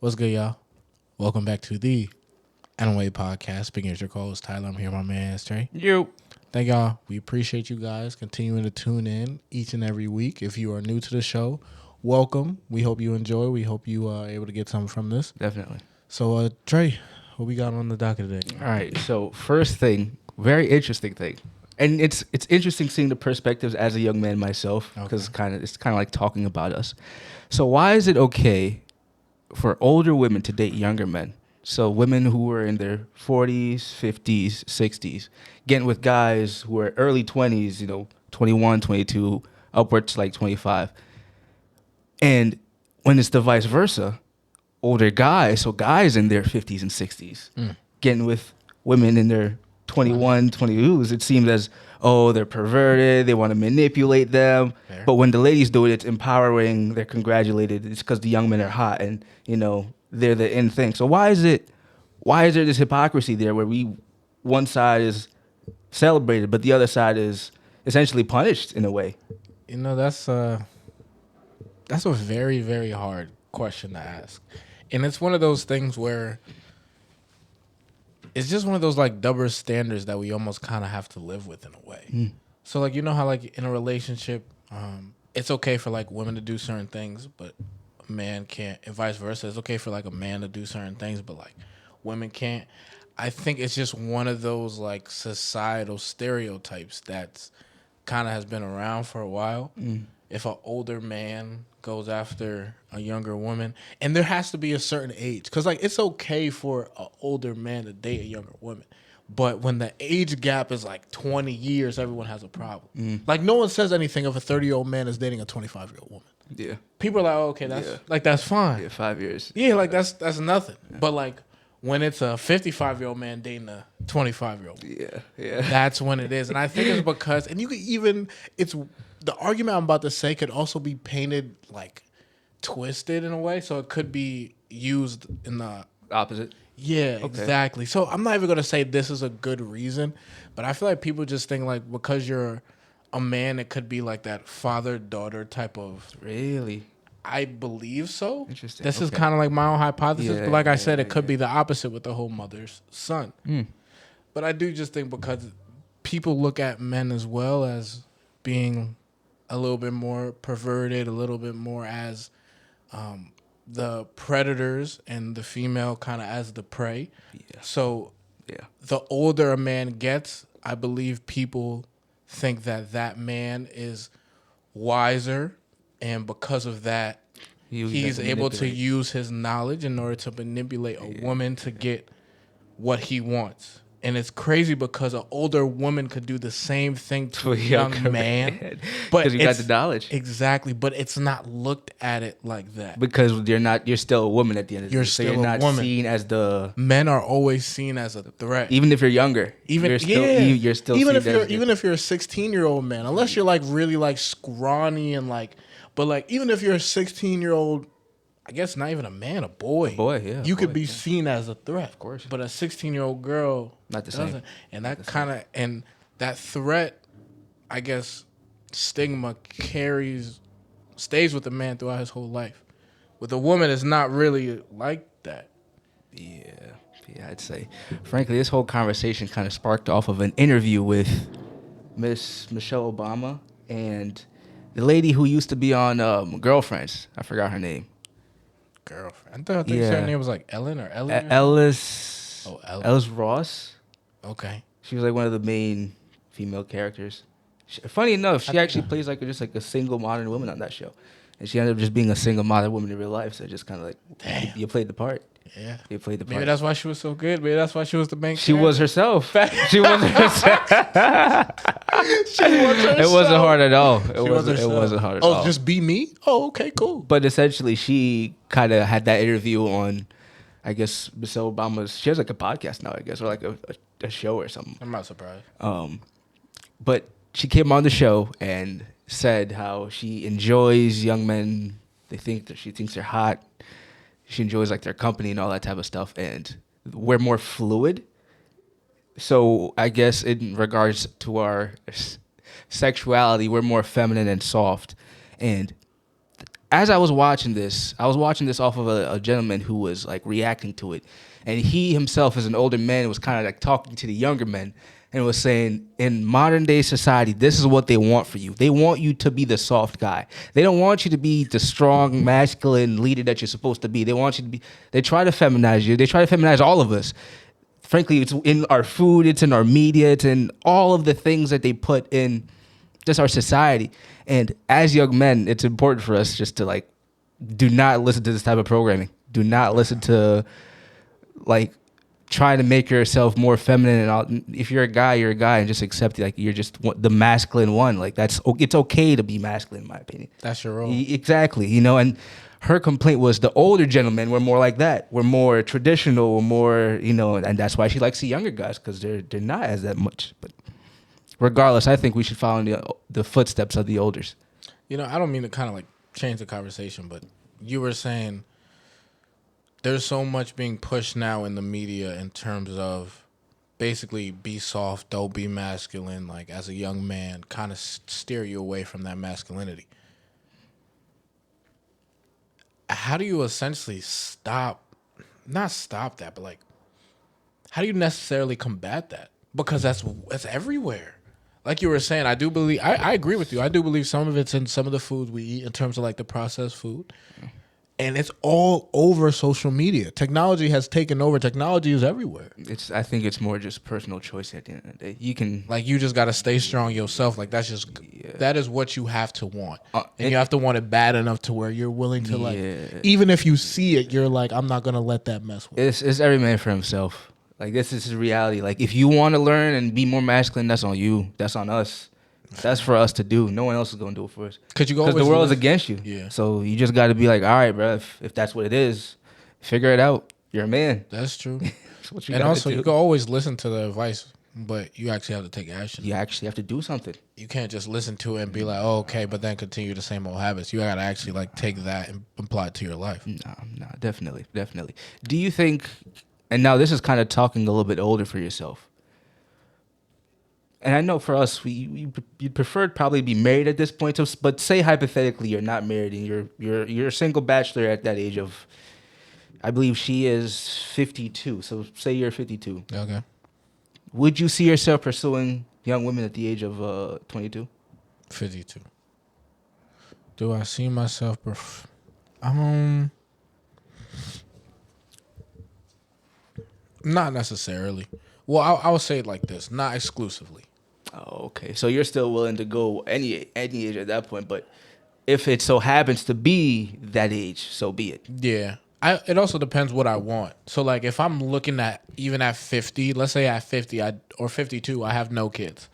What's good, y'all? Welcome back to the Anime Podcast. Speaking as your co-host, Tyler, I'm here with my man, Trey. You. Thank y'all. We appreciate you guys continuing to tune in each and every week. If you are new to the show, welcome. We hope you enjoy. We hope you are able to get something from this. Definitely. So, Trey, what we got on the docket today? All right. So first thing, very interesting thing, and it's interesting seeing the perspectives as a young man myself because it's kind of like talking about us. So why is it okay for older women to date younger men? So women who are in their 40s, 50s, 60s, getting with guys who are early 20s, 21, 22, upwards to like 25. And when it's the vice versa, older guys, so guys in their 50s and 60s, getting with women in their 21, 22s, it seems as, oh, they're perverted, they want to manipulate them. Fair. But when the ladies do it, it's empowering, they're congratulated. It's because the young men are hot and, they're the in thing. So why is there this hypocrisy there where one side is celebrated, but the other side is essentially punished in a way? That's a very, very hard question to ask. And it's one of those things where it's just one of those like double standards that we almost kind of have to live with in a way. So like, you know how like in a relationship, it's okay for like women to do certain things, but a man can't, and vice versa. It's okay for like a man to do certain things, but like women can't. I think it's just one of those like societal stereotypes that's kind of has been around for a while. If an older man goes after a younger woman, and there has to be a certain age, because like it's okay for an older man to date a younger woman, but when the age gap is like 20 years, everyone has a problem. Like no one says anything if a 30-year-old man is dating a 25-year-old woman. Yeah. People are like, oh, okay, that's fine. Yeah, 5 years. Yeah, like that's nothing. Yeah. But like when it's a 55-year-old man dating a 25-year-old, yeah, that's when it is. And I think it's because, and you could even, it's the argument I'm about to say could also be painted like twisted in a way, so it could be used in the opposite. Yeah, okay. Exactly. So I'm not even gonna say this is a good reason, but I feel like people just think like because you're a man, it could be like that father-daughter type of. Really? I believe so. Interesting. This is kind of like my own hypothesis, but like I said, it could be the opposite with the whole mother's son. But I do just think because people look at men as well as being a little bit more perverted, a little bit more as the predators and the female kind of as the prey. Yeah. So the older a man gets, I believe people think that man is wiser, and because of that, he's able to use his knowledge in order to manipulate a woman to get what he wants. And it's crazy because an older woman could do the same thing to a young man. Because you got the knowledge. Exactly. But it's not looked at it like that. Because you're still a woman at the end of the day. So you're not seen as the... Men are always seen as a threat. Even if you're younger. You're still even if you're a 16-year-old man, unless you're like really like scrawny and like, but like even if you're a 16-year-old, I guess not even a man, a boy. You could be seen as a threat. Of course. But a 16-year-old girl not the same. And that kind of, and that threat, I guess, stigma stays with the man throughout his whole life. With a woman, it's not really like that. Yeah, I'd say. Frankly, this whole conversation kind of sparked off of an interview with Miss Michelle Obama and the lady who used to be on Girlfriends. I forgot her name. Girlfriend. I think her name was like Ellen or Ellie. Ellis. Oh, Ellis. Ellis Ross. Okay. She was like one of the main female characters. Funny enough, she actually plays like just like a single modern woman on that show, and she ended up just being a single modern woman in real life. So just kind of like, you played the part. Yeah, you played the part. Maybe that's why she was so good. Maybe that's why she was the main. She was herself. She was herself. It wasn't hard at all. It wasn't hard at all. Oh, just be me? Oh, okay, cool. But essentially, she kind of had that interview on, I guess, Michelle Obama's. She has like a podcast now, I guess, or like a show or something. I'm not surprised. But she came on the show and said how she enjoys young men. She thinks they're hot. She enjoys like their company and all that type of stuff. And we're more fluid. So I guess in regards to our sexuality, we're more feminine and soft. And as I was watching this off of a gentleman who was like reacting to it, and he himself, as an older man, was kind of like talking to the younger men and was saying, in modern day society, this is what they want for you. They want you to be the soft guy. They don't want you to be the strong, masculine leader that you're supposed to be. They want you to be. They try to feminize you. They try to feminize all of us. Frankly, it's in our food, it's in our media, it's in all of the things that they put in just our society. And as young men, it's important for us just to like, do not listen to this type of programming. Do not listen to like trying to make yourself more feminine and all. If you're a guy, you're a guy, and just accept it. Like you're just the masculine one. Like it's okay to be masculine, in my opinion. That's your role. Exactly. You know, and her complaint was the older gentlemen were more like that. We're more traditional, more, you know, and that's why she likes the younger guys, because they're not as that much. But regardless, I think we should follow in the footsteps of the elders. You know, I don't mean to kind of like change the conversation, but you were saying there's so much being pushed now in the media in terms of basically be soft, don't be masculine, like as a young man, kind of steer you away from that masculinity. How do you essentially not stop that, but like, how do you necessarily combat that? Because that's everywhere. Like you were saying, I do believe, I agree with you. I do believe some of it's in some of the food we eat in terms of like the processed food. And it's all over social media. Technology has taken over. Technology is everywhere. I think it's more just personal choice at the end of the day. You can, like, you just got to stay strong yourself. Like, that is what you have to want. And you have to want it bad enough to where you're willing to, like, even if you see it, you're like, I'm not going to let that mess with me. It's every man for himself. Like, this is his reality. Like, if you want to learn and be more masculine, that's on you. That's on us. That's for us to do. No one else is going to do it for us. Because the world is against you. Yeah. So you just got to be like, all right, bro, if that's what it is, figure it out. You're a man. That's true. That's what you and also, do. You can always listen to the advice, but you actually have to take action. You actually have to do something. You can't just listen to it and be like, oh, okay, but then continue the same old habits. You got to actually like take that and apply it to your life. No, definitely. Do you think, and now this is kind of talking a little bit older for yourself, and I know for us, you'd prefer probably be married at this point. But say hypothetically you're not married and you're a single bachelor at that age of, I believe she is 52. So say you're 52. Okay. Would you see yourself pursuing young women at the age of 22? 52. Do I see myself? Not necessarily. Well, I would say it like this: not exclusively. Oh, okay. So you're still willing to go any age at that point, but if it so happens to be that age, so be it. Yeah. It also depends what I want. So, like, if I'm looking at, even at 50, let's say at 50 or 52, I have no kids.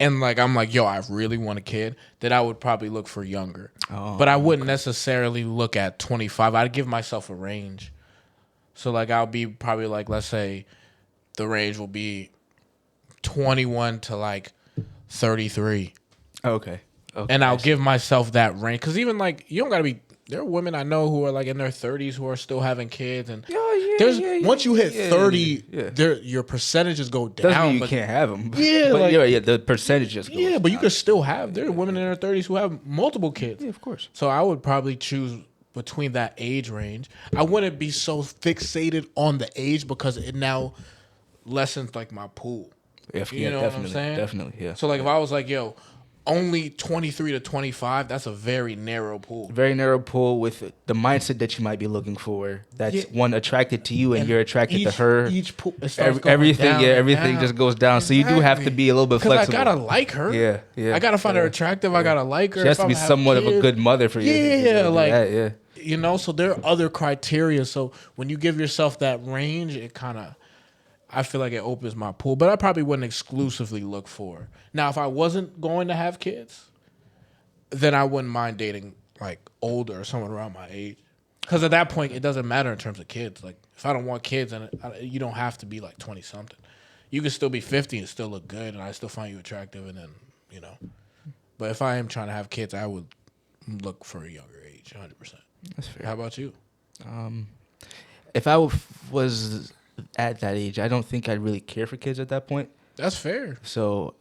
And, like, I'm like, yo, I really want a kid, then I would probably look for younger. Oh, but I wouldn't necessarily look at 25. I'd give myself a range. So, like, I'll be probably, like, let's say the range will be 21 to, like, 33. Okay. And I'll give myself that range. Because even, like, you don't got to be... There are women I know who are, like, in their 30s who are still having kids. And once you hit 30, your percentages go down. Doesn't mean you can't have them. Yeah. But like, the percentages go down. But you can still have... There are women in their 30s who have multiple kids. Yeah, of course. So I would probably choose between that age range. I wouldn't be so fixated on the age because it now lessens, like, my pool. You know what I'm saying? Definitely, yeah. So, like, if I was like, yo, only 23 to 25, that's a very narrow pool. Very narrow pool with the mindset that you might be looking for. That's one attracted to you and you're attracted to her. Each pool, everything just goes down. Exactly. So you do have to be a little bit flexible. I gotta like her. Yeah. I gotta find her attractive. I gotta like her. She has to be somewhat of a good mother for you. Yeah, you know. So there are other criteria. So when you give yourself that range, it kind of, I feel like it opens my pool, but I probably wouldn't exclusively look for her. Now, if I wasn't going to have kids, then I wouldn't mind dating, like, older or someone around my age. Because at that point, it doesn't matter in terms of kids. Like, if I don't want kids, and you don't have to be, like, 20-something. You can still be 50 and still look good, and I still find you attractive, and then, you know. But if I am trying to have kids, I would look for a younger age, 100%. That's fair. How about you? If I was at that age, I don't think I'd really care for kids at that point. That's fair. So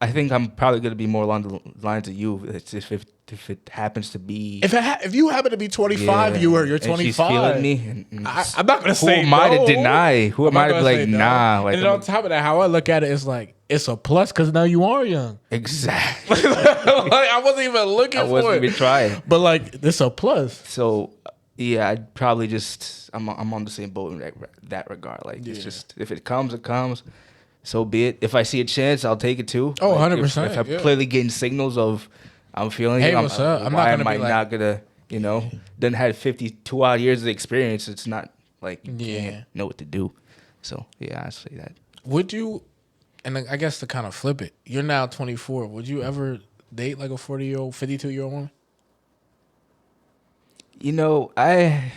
I think I'm probably gonna be more along the lines of you. It's if it happens to be If you happen to be 25, you're and 25. she's feeling me. And I'm not gonna say who am I no. to deny? Who am I to be like nah? Like and then on top of that, how I look at it is like it's a plus because now you are young. exactly. Like, I wasn't even looking I for wasn't it, even trying. but like it's a plus. So yeah, I'd probably just I'm on the same boat in that regard. Like it's Yeah. just if it comes, it comes. So be it. If I see a chance, I'll take it too. Oh, Like, 100%, If I'm yeah. clearly getting signals of I'm feeling Hey, you, what's up? I'm not why gonna am I be like- not gonna, then had 52 odd years of experience. It's not like you Yeah. can't know what to do. So yeah, I say that. Would you? And I guess to kind of flip it, you're now 24. Would you ever date like a 40-year-old, 52-year-old woman? I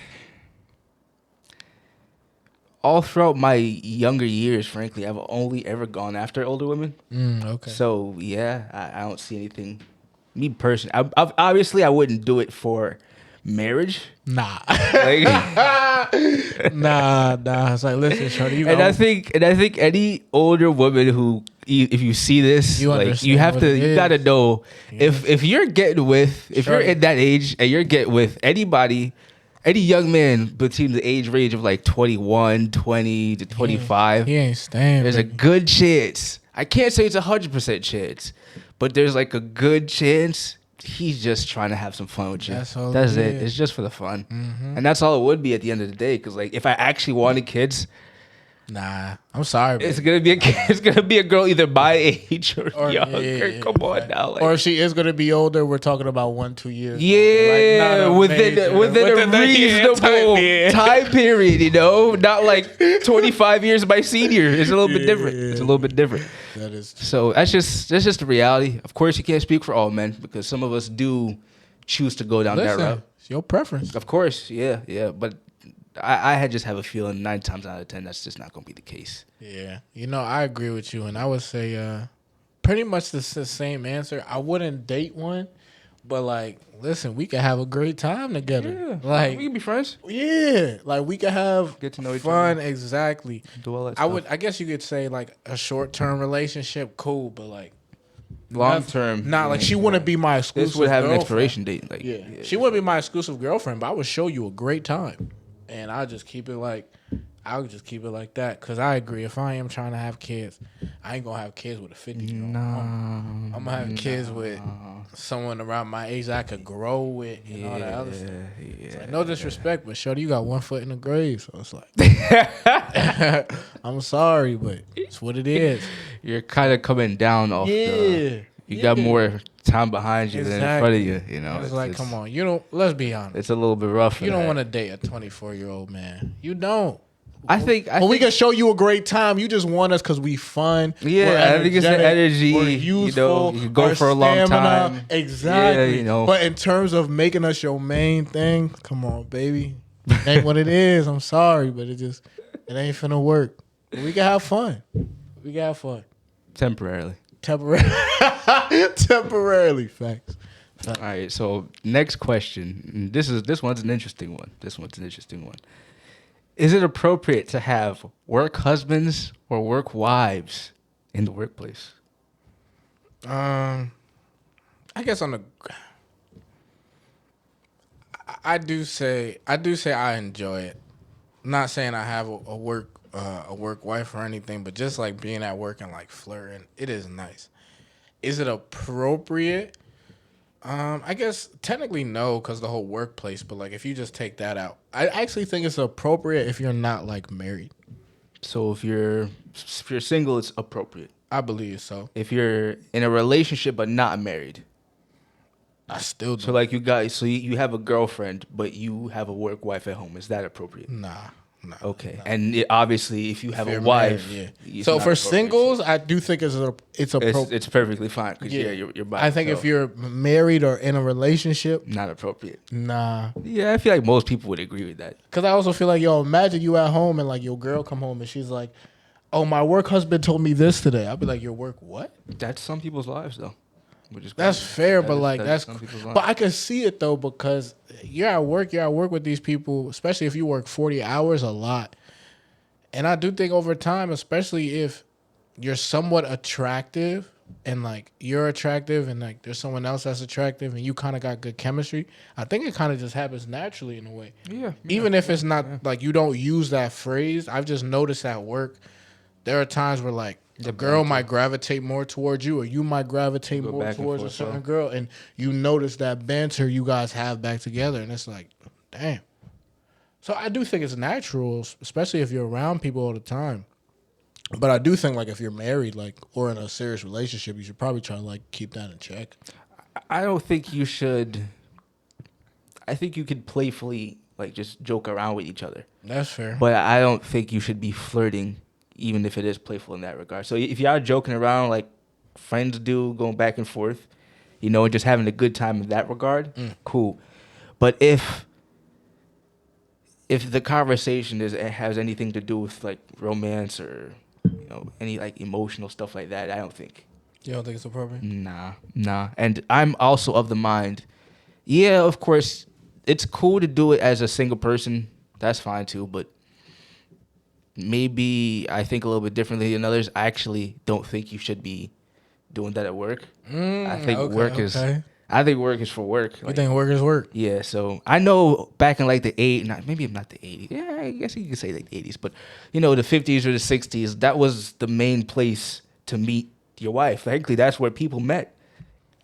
all throughout my younger years, frankly, I've only ever gone after older women. Okay. So yeah, I don't see anything. Me personally, obviously I wouldn't do it for marriage. Nah. Like, nah. It's like, listen, shorty, you and I think any older woman who, if you see this, You like understand you have what to, it you is. gotta know if you're getting with, if Shorty. you're in that age and you're getting with anybody, any young man between the age range of like 21, 20 to 25, he ain't staying. there's a baby. good chance. I can't say it's 100% chance, but there's like a good chance he's just trying to have some fun with you. That's all That's it it. is. It's just for the fun, and that's all it would be at the end of the day. Because like, if I actually wanted kids, Nah, I'm sorry. it's baby. gonna be it's gonna be a girl either my age or, Or- younger. yeah, Come on right. now, like, Or if she is gonna be older, we're talking about 1-2 years. yeah, Like, not within major- a the year reasonable time, time period, not like 25 years my senior. It's a little bit different. It's a little bit different. That is. So that's just the reality. Of course, you can't speak for all men because some of us do choose to go down that Listen, route. it's your preference. Of course, yeah. But I had just have a feeling 9 times out of 10 that's just not going to be the case. Yeah, I agree with you, and I would say pretty much the same answer. I wouldn't date one, but like, listen, we could have a great time together. Like, we can be friends. yeah, like we could have Get to know each fun. Exactly. Do all that I guess you could say like a short-term relationship, cool, but like long term. Nah, like she wouldn't be my exclusive. This would have an girlfriend. expiration date. Like, Yeah. She wouldn't be my exclusive girlfriend, but I would show you a great time. And I'll just keep it like that. Because I agree. If I am trying to have kids, I ain't going to have kids with a 50-year-old. I'm going to have kids with someone around my age that I could grow with and all that other stuff. It's like, no disrespect, but shorty, you got one foot in the grave. So it's like, I'm sorry, but it's what it is. You're kind of coming down off the... You got more time behind you than in front of you, It's like, come on. Let's be honest. It's a little bit rough. You don't want to date a 24-year-old man. You don't. I think we can show you a great time. You just want us because we fun. Yeah, we're I think it's the energetic, energy. We're useful. You can go our for a long stamina. time. Exactly. Yeah, But in terms of making us your main thing, come on, baby. It ain't what it is. I'm sorry, but it ain't finna work. But we can have fun. Temporarily. Temporarily. Facts. All right. So next question. This one's an interesting one. Is it appropriate to have work husbands or work wives in the workplace? I guess I do say I enjoy it. I'm not saying I have a work wife or anything, but just like being at work and like flirting, it is nice. Is it appropriate? I guess technically no, because the whole workplace. But like, if you just take that out, I actually think it's appropriate if you're not like married. So if you're single, it's appropriate. I believe so. If you're in a relationship but not married, I still do. so like you have a girlfriend but you have a work wife at home, is that appropriate? Nah. Okay, and obviously if you have If a you're wife, married, it's So not for appropriate. singles, I do think it's appropriate. It's perfectly fine because you're by I think if yourself. you're married or in a relationship, Not appropriate. nah. Yeah, I feel like most people would agree with that. Because I also feel like, imagine you at home and like your girl come home and she's like, oh, my work husband told me this today. I'll be like, your work what? That's some people's lives though. Which is That's crazy. fair, That but is- like that is that's. some people's lives. But I can see it though, because you're at work with these people, especially if you work 40 hours a lot. And I do think over time, especially if you're somewhat attractive, and like you're attractive and like there's someone else that's attractive and you kind of got good chemistry, I think it kind of just happens naturally in a way. Yeah. Even if it's not like you don't use that phrase, I've just noticed at work there are times where like the girl might gravitate more towards you, or you might gravitate more towards a certain girl, and you notice that banter you guys have back together, and it's like, damn. So I do think it's natural, especially if you're around people all the time. But I do think like if you're married, like or in a serious relationship, you should probably try to like keep that in check. I don't think you should. I think you could playfully like just joke around with each other. That's fair. But I don't think you should be flirting, even if it is playful in that regard. So if y'all joking around like friends do, going back and forth, you know, and just having a good time in that regard, cool. But if the conversation has anything to do with like romance or, you know, any like emotional stuff like that, I don't think. You don't think it's appropriate? Nah. And I'm also of the mind, yeah, of course, it's cool to do it as a single person. That's fine too, but maybe I think a little bit differently than others. I actually don't think you should be doing that at work. I think work is for work. You think work is work? Yeah, so I know back in like the maybe not the 80s. Yeah, I guess you could say like the 80s, but you know, the 50s or the 60s, that was the main place to meet your wife. Frankly, that's where people met,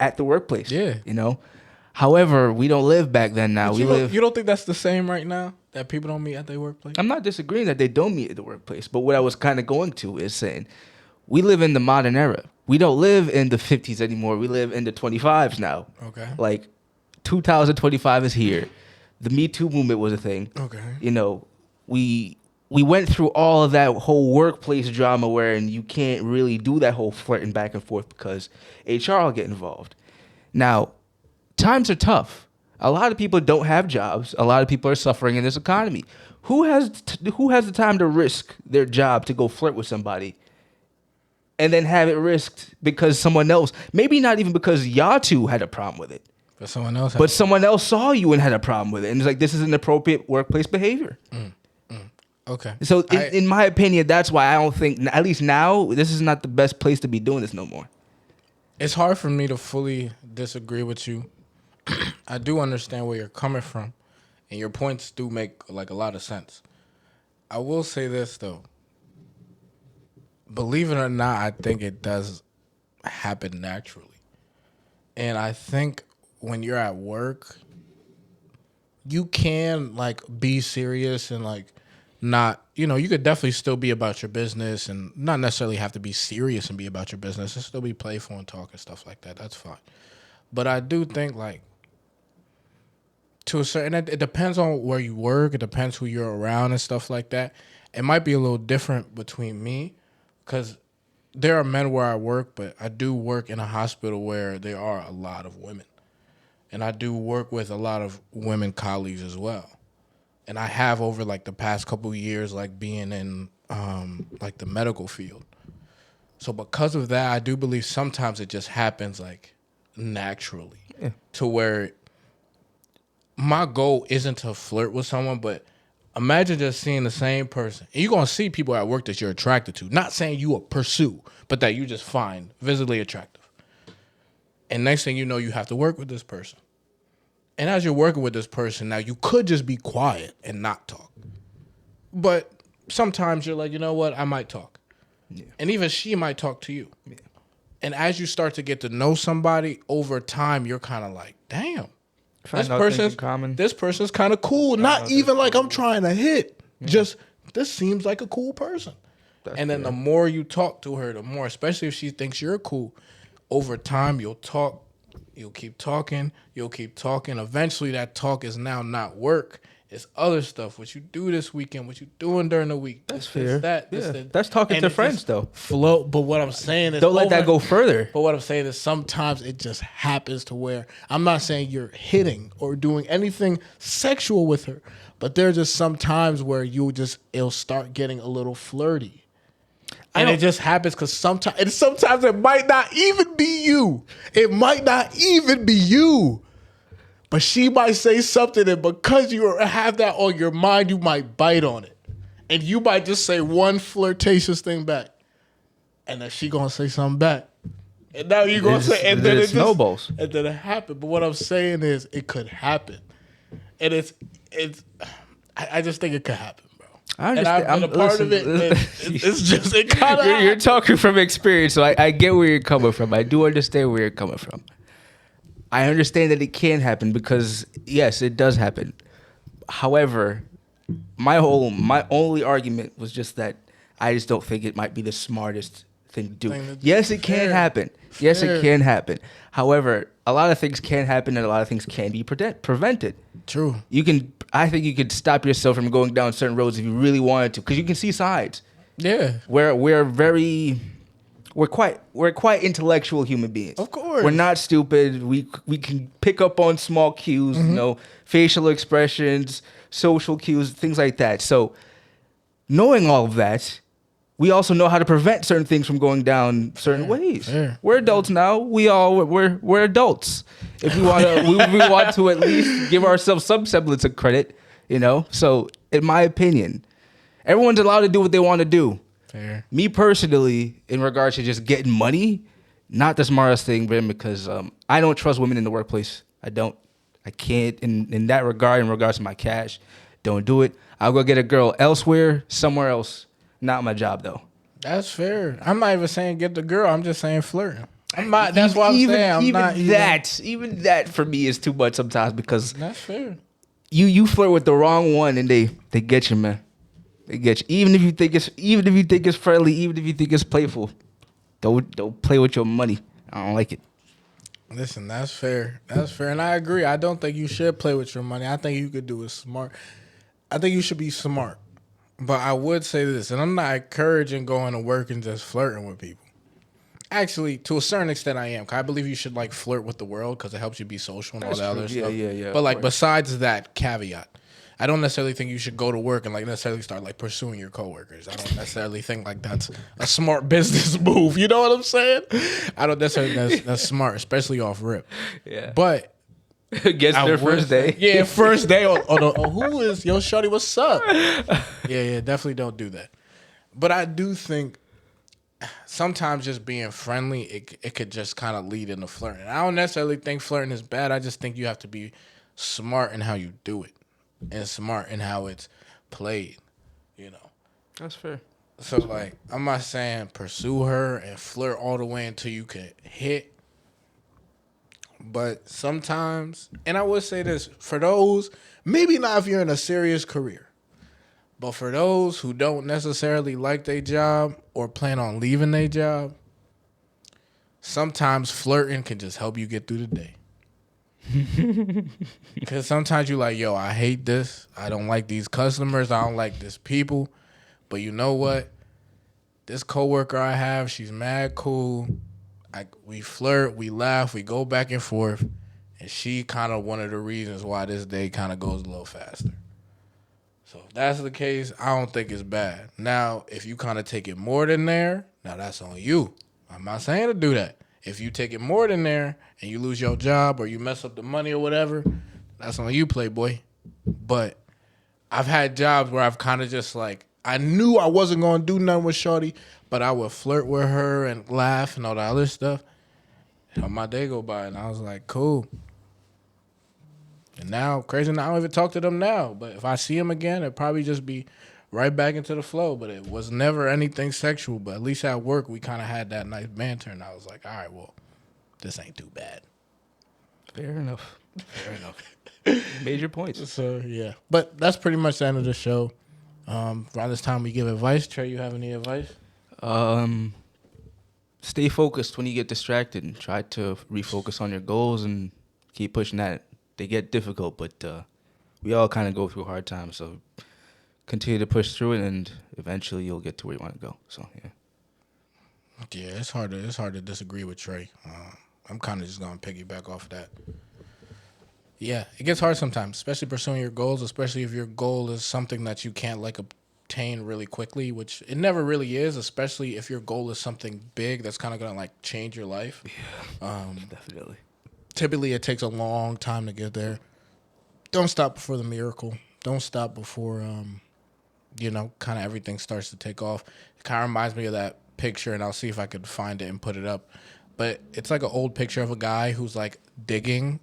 at the workplace. Yeah. You know? However, we don't live back then now. You don't think that's the same right now? That people don't meet at their workplace? I'm not disagreeing that they don't meet at the workplace, but what I was kind of going to is saying we live in the modern era. We don't live in the 50s anymore. We live in the 25s now. Okay. Like 2025 is here. The Me Too movement was a thing. Okay. You know, we went through all of that whole workplace drama wherein you can't really do that whole flirting back and forth because HR will get involved. Now, times are tough. A lot of people don't have jobs. A lot of people are suffering in this economy. Who has the time to risk their job to go flirt with somebody and then have it risked because someone else, maybe not even because y'all two had a problem with it, but someone else saw you and had a problem with it. And it's like, this is inappropriate workplace behavior. Okay. So in my opinion, that's why I don't think, at least now, this is not the best place to be doing this no more. It's hard for me to fully disagree with you. I do understand where you're coming from, and your points do make like a lot of sense. I will say this though. Believe it or not, I think it does happen naturally. And I think when you're at work, you can like be serious and like not, you know, you could definitely still be about your business and not necessarily have to be serious and be about your business and still be playful and talk and stuff like that. That's fine. But I do think like to a certain, it depends on where you work. It depends who you're around and stuff like that. It might be a little different between me because there are men where I work, but I do work in a hospital where there are a lot of women. And I do work with a lot of women colleagues as well. And I have over like the past couple of years, like being in like the medical field. So because of that, I do believe sometimes it just happens like naturally to where my goal isn't to flirt with someone, but imagine just seeing the same person. And you're going to see people at work that you're attracted to. Not saying you will pursue, but that you just find visibly attractive. And next thing you know, you have to work with this person. And as you're working with this person, now you could just be quiet and not talk. But sometimes you're like, you know what, I might talk. Yeah. And even she might talk to you. Yeah. And as you start to get to know somebody over time, you're kind of like, damn. This person's kind of cool. Not even like I'm trying to hit. Yeah. Just, this seems like a cool person. And then the more you talk to her, the more, especially if she thinks you're cool, over time you'll talk, you'll keep talking. Eventually that talk is now not work. It's other stuff. What you do this weekend, what you doing during the week. That's fair. That's talking to friends though. Float. But what I'm saying is, don't let that go further. But what I'm saying is sometimes it just happens to where, I'm not saying you're hitting or doing anything sexual with her, but there are just some times where it'll start getting a little flirty. And it just happens because sometimes it might not even be you. But she might say something, and because you have that on your mind, you might bite on it. And you might just say one flirtatious thing back. And then she gonna say something back. And now you're gonna say, and then it it snowballs. and then it happened. But what I'm saying is, it could happen, and I just think it could happen, bro. I And understand. I've been a part of it. And it's just it kind of. You're talking from experience, so I get where you're coming from. I do understand where you're coming from. I understand that it can happen because yes, it does happen. However, my only argument was just that I just don't think it might be the smartest thing to do. Yes, it can happen. Yes, it can happen. However, a lot of things can happen and a lot of things can be prevented. True. I think you could stop yourself from going down certain roads if you really wanted to, because you can see signs. Yeah. We're quite intellectual human beings. Of course. We're not stupid. We can pick up on small cues, facial expressions, social cues, things like that. So knowing all of that, we also know how to prevent certain things from going down certain ways. Fair. We're adults now. We're adults. If we want to, we want to at least give ourselves some semblance of credit, So, in my opinion, everyone's allowed to do what they want to do. Fair. Me personally, in regards to just getting money, not the smartest thing, Ben, because I don't trust women in the workplace. I don't. I can't. In that regard, in regards to my cash, don't do it. I'll go get a girl elsewhere, somewhere else. Not my job, though. That's fair. I'm not even saying get the girl. I'm just saying flirting. I'm not. That's what I'm saying. Even that for me is too much sometimes, because that's fair. You flirt with the wrong one and they get you, man. They get you. Even if you think it's friendly, even if you think it's playful, don't play with your money. I don't like it. Listen, that's fair. That's fair, and I agree. I don't think you should play with your money. I think you could do it smart. I think you should be smart. But I would say this, and I'm not encouraging going to work and just flirting with people. Actually, to a certain extent, I am. 'Cause I believe you should flirt with the world because it helps you be social and all that other stuff. Yeah. But besides that caveat, I don't necessarily think you should go to work and necessarily start pursuing your coworkers. I don't necessarily think that's a smart business move. You know what I'm saying? I don't necessarily think that's smart, especially off rip. Yeah. But Guess their first day. Yeah, first day. Who is yo shorty? What's up? Yeah, definitely don't do that. But I do think sometimes just being friendly, it could just kind of lead into flirting. I don't necessarily think flirting is bad. I just think you have to be smart in how you do it and smart in how it's played. That's fair. So I'm not saying pursue her and flirt all the way until you can hit. But sometimes, and I would say this, for those, maybe not if you're in a serious career, but for those who don't necessarily like their job or plan on leaving their job, sometimes flirting can just help you get through the day. Because sometimes you're like, yo, I hate this. I don't like these customers. I don't like this people. But you know what? This coworker I have, she's mad cool. We flirt, we laugh, we go back and forth, and she kind of one of the reasons why this day kind of goes a little faster. So if that's the case, I don't think it's bad. Now, if you kind of take it more than there, now that's on you. I'm not saying to do that. If you take it more than there and you lose your job or you mess up the money or whatever, that's on you, playboy. But I've had jobs where I've kind of just I knew I wasn't going to do nothing with shorty, but I would flirt with her and laugh and all the other stuff. And my day go by, and I was like, cool. And now, crazy, I don't even talk to them now. But if I see them again, it'd probably just be right back into the flow. But it was never anything sexual. But at least at work, we kind of had that nice banter. And I was like, all right, well, this ain't too bad. Fair enough. Major points. So, yeah. But that's pretty much the end of the show. Around this time, we give advice. Trey, you have any advice? Stay focused when you get distracted and try to refocus on your goals and keep pushing that. They get difficult, but we all kind of go through hard times. So continue to push through it, and eventually you'll get to where you want to go. So yeah, it's hard to disagree with Trey. I'm kind of just gonna piggyback off of that. Yeah, it gets hard sometimes, especially pursuing your goals, especially if your goal is something that you can't obtain really quickly, which it never really is, especially if your goal is something big that's kind of going to change your life. Yeah, definitely. Typically, it takes a long time to get there. Don't stop before the miracle. Don't stop before, kind of everything starts to take off. It kind of reminds me of that picture, and I'll see if I could find it and put it up. but it's like an old picture of a guy who's like digging,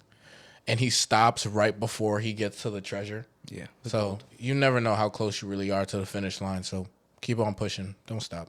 and he stops right before he gets to the treasure. Yeah. So you never know how close you really are to the finish line. So keep on pushing. Don't stop.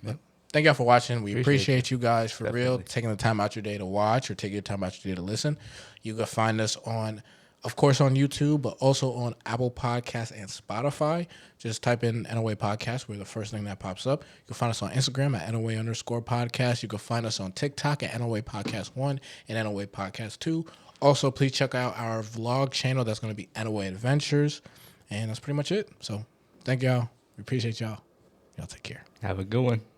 But thank y'all for watching. We appreciate you guys for real, taking the time out your day to watch or take your time out your day to listen. You can find us on, of course, on YouTube, but also on Apple Podcasts and Spotify. Just type in NOA Podcast. We're the first thing that pops up. You can find us on Instagram at NOA_podcast. You can find us on TikTok at NOA Podcast 1 and NOA Podcast 2. Also, please check out our vlog channel. That's going to be NOA Adventures. And that's pretty much it. So thank y'all. We appreciate y'all. Y'all take care. Have a good one.